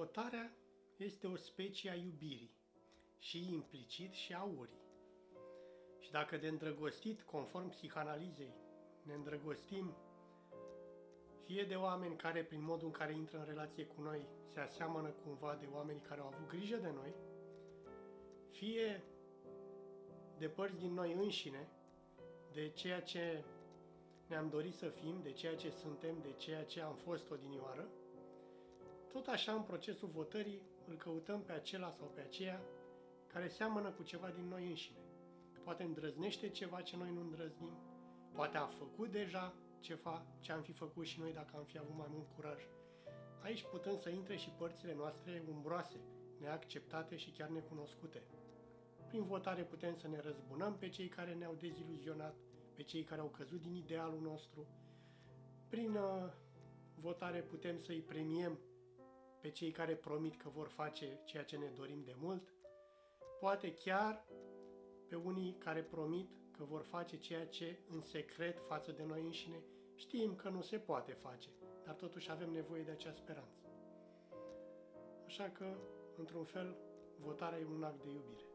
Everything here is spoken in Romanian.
Votarea este o specie a iubirii și implicit și a urii. Și dacă de îndrăgostit, conform psihanalizei, ne îndrăgostim fie de oameni care, prin modul în care intră în relație cu noi, se aseamănă cumva de oamenii care au avut grijă de noi, fie de părți din noi înșine, de ceea ce ne-am dorit să fim, de ceea ce suntem, de ceea ce am fost odinioară, tot așa, în procesul votării, îl căutăm pe acela sau pe aceea care seamănă cu ceva din noi înșine. Poate îndrăznește ceva ce noi nu îndrăznim, poate a făcut deja ceva ce am fi făcut și noi dacă am fi avut mai mult curaj. Aici putem să intre și părțile noastre umbroase, neacceptate și chiar necunoscute. Prin votare putem să ne răzbunăm pe cei care ne-au deziluzionat, pe cei care au căzut din idealul nostru. Prin votare putem să-i premiem pe cei care promit că vor face ceea ce ne dorim de mult, poate chiar pe unii care promit că vor face ceea ce în secret față de noi înșine știm că nu se poate face, dar totuși avem nevoie de acea speranță. Așa că, într-un fel, votarea e un act de iubire.